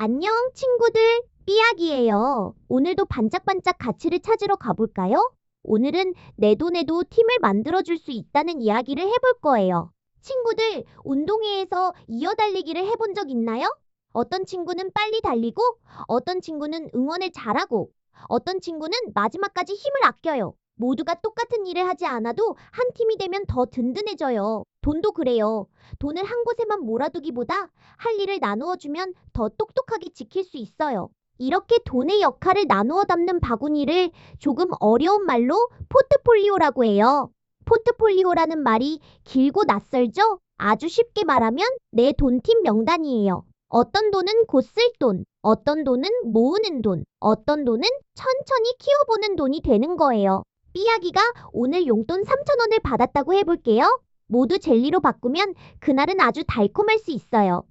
안녕, 친구들. 삐약이에요. 오늘도 반짝반짝 가치를 찾으러 가볼까요? 오늘은 내 돈에도 팀을 만들어줄 수 있다는 이야기를 해볼 거예요. 친구들, 운동회에서 이어달리기를 해본 적 있나요? 어떤 친구는 빨리 달리고, 어떤 친구는 응원을 잘하고, 어떤 친구는 마지막까지 힘을 아껴요. 모두가 똑같은 일을 하지 않아도 한 팀이 되면 더 든든해져요. 돈도 그래요. 돈을 한 곳에만 몰아두기보다 할 일을 나누어 주면 더 똑똑하게 지킬 수 있어요. 이렇게 돈의 역할을 나누어 담는 바구니를 조금 어려운 말로 포트폴리오라고 해요. 포트폴리오라는 말이 길고 낯설죠? 아주 쉽게 말하면 내 돈팀 명단이에요. 어떤 돈은 곧 쓸 돈, 어떤 돈은 모으는 돈, 어떤 돈은 천천히 키워보는 돈이 되는 거예요. 삐약이가 오늘 용돈 3,000원을 받았다고 해볼게요. 모두 젤리로 바꾸면 그날은 아주 달콤할 수 있어요.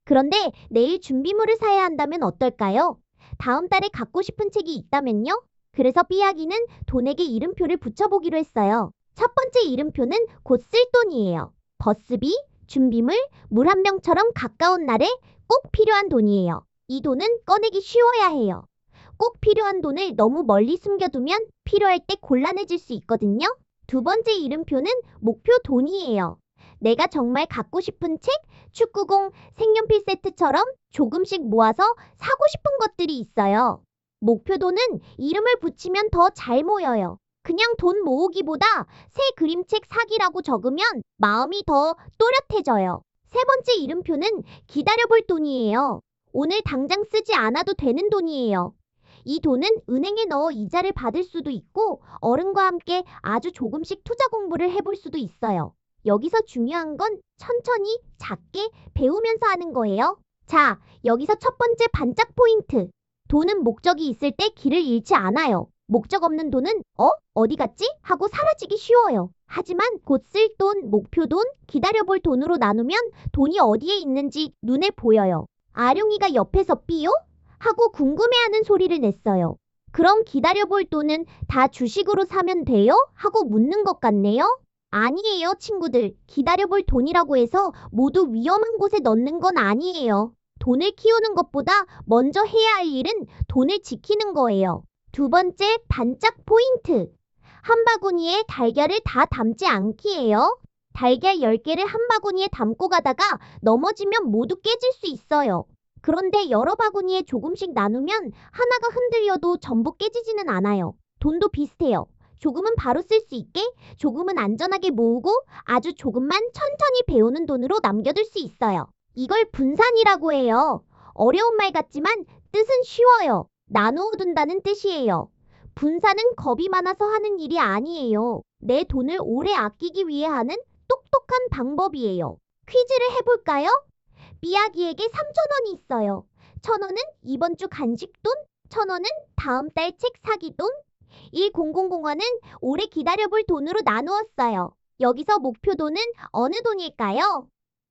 그런데 내일 준비물을 사야 한다면 어떨까요? 다음 달에 갖고 싶은 책이 있다면요? 그래서 삐약이는 돈에게 이름표를 붙여보기로 했어요. 첫 번째 이름표는 곧 쓸 돈이에요. 버스비, 준비물, 물 한 병처럼 가까운 날에 꼭 필요한 돈이에요. 이 돈은 꺼내기 쉬워야 해요. 꼭 필요한 돈을 너무 멀리 숨겨두면 필요할 때 곤란해질 수 있거든요. 두 번째 이름표는 목표 돈이에요. 내가 정말 갖고 싶은 책, 축구공, 색연필 세트처럼 조금씩 모아서 사고 싶은 것들이 있어요. 목표 돈은 이름을 붙이면 더 잘 모여요. 그냥 돈 모으기보다 새 그림책 사기라고 적으면 마음이 더 또렷해져요. 세 번째 이름표는 기다려볼 돈이에요. 오늘 당장 쓰지 않아도 되는 돈이에요. 이 돈은 은행에 넣어 이자를 받을 수도 있고 어른과 함께 아주 조금씩 투자 공부를 해볼 수도 있어요. 여기서 중요한 건 천천히 작게 배우면서 하는 거예요. 자, 여기서 첫 번째 반짝 포인트. 돈은 목적이 있을 때 길을 잃지 않아요. 목적 없는 돈은 어디 갔지? 하고 사라지기 쉬워요. 하지만 곧 쓸 돈, 목표 돈, 기다려볼 돈으로 나누면 돈이 어디에 있는지 눈에 보여요. 아룡이가 옆에서 삐요? 하고 궁금해하는 소리를 냈어요. 그럼 기다려볼 돈은 다 주식으로 사면 돼요? 하고 묻는 것 같네요. 아니에요, 친구들. 기다려볼 돈이라고 해서 모두 위험한 곳에 넣는 건 아니에요. 돈을 키우는 것보다 먼저 해야 할 일은 돈을 지키는 거예요. 두 번째, 반짝 포인트. 한 바구니에 달걀을 다 담지 않기예요. 달걀 10개를 한 바구니에 담고 가다가 넘어지면 모두 깨질 수 있어요. 그런데 여러 바구니에 조금씩 나누면 하나가 흔들려도 전부 깨지지는 않아요. 돈도 비슷해요. 조금은 바로 쓸 수 있게, 조금은 안전하게 모으고 아주 조금만 천천히 배우는 돈으로 남겨둘 수 있어요. 이걸 분산이라고 해요. 어려운 말 같지만 뜻은 쉬워요. 나누어 둔다는 뜻이에요. 분산은 겁이 많아서 하는 일이 아니에요. 내 돈을 오래 아끼기 위해 하는 똑똑한 방법이에요. 퀴즈를 해볼까요? 삐약이에게 3,000원이 있어요. 1,000원은 이번 주 간식돈, 1,000원은 다음 달 책 사기 돈, 1000원은 오래 기다려볼 돈으로 나누었어요. 여기서 목표 돈은 어느 돈일까요?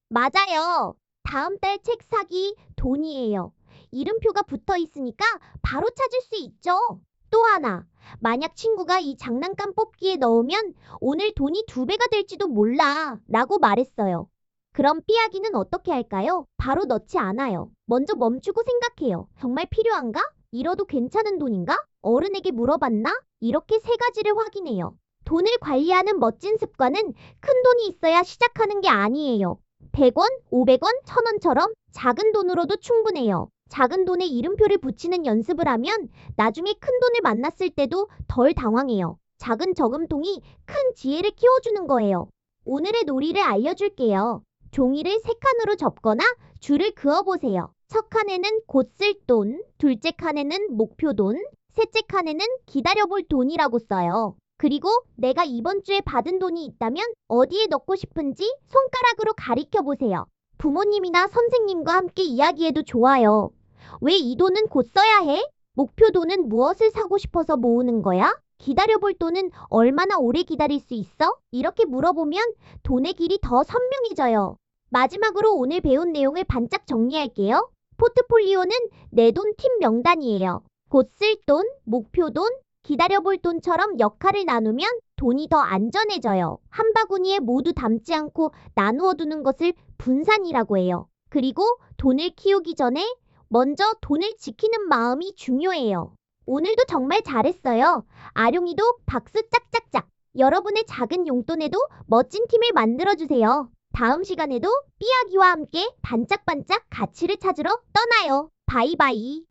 맞아요. 다음 달 책 사기 돈이에요. 이름표가 붙어 있으니까 바로 찾을 수 있죠. 또 하나, 만약 친구가 이 장난감 뽑기에 넣으면 오늘 돈이 2배가 될지도 몰라 라고 말했어요. 그럼 삐약이는 어떻게 할까요? 바로 넣지 않아요. 먼저 멈추고 생각해요. 정말 필요한가? 잃어도 괜찮은 돈인가? 어른에게 물어봤나? 이렇게 세 가지를 확인해요. 돈을 관리하는 멋진 습관은 큰 돈이 있어야 시작하는 게 아니에요. 100원, 500원, 1,000원처럼 작은 돈으로도 충분해요. 작은 돈에 이름표를 붙이는 연습을 하면 나중에 큰 돈을 만났을 때도 덜 당황해요. 작은 저금통이 큰 지혜를 키워주는 거예요. 오늘의 놀이를 알려줄게요. 종이를 세 칸으로 접거나 줄을 그어보세요. 첫 칸에는 곧 쓸 돈, 둘째 칸에는 목표 돈, 셋째 칸에는 기다려볼 돈이라고 써요. 그리고 내가 이번 주에 받은 돈이 있다면 어디에 넣고 싶은지 손가락으로 가리켜 보세요. 부모님이나 선생님과 함께 이야기해도 좋아요. 왜 이 돈은 곧 써야 해? 목표 돈은 무엇을 사고 싶어서 모으는 거야? 기다려볼 돈은 얼마나 오래 기다릴 수 있어? 이렇게 물어보면 돈의 길이 더 선명해져요. 마지막으로 오늘 배운 내용을 반짝 정리할게요. 포트폴리오는 내 돈 팀 명단이에요. 곧 쓸 돈, 목표 돈, 기다려볼 돈처럼 역할을 나누면 돈이 더 안전해져요. 한 바구니에 모두 담지 않고 나누어 두는 것을 분산이라고 해요. 그리고 돈을 키우기 전에 먼저 돈을 지키는 마음이 중요해요. 오늘도 정말 잘했어요. 아룡이도 박수 짝짝짝. 여러분의 작은 용돈에도 멋진 팀을 만들어주세요. 다음 시간에도 삐아기와 함께 반짝반짝 가치를 찾으러 떠나요. 바이바이.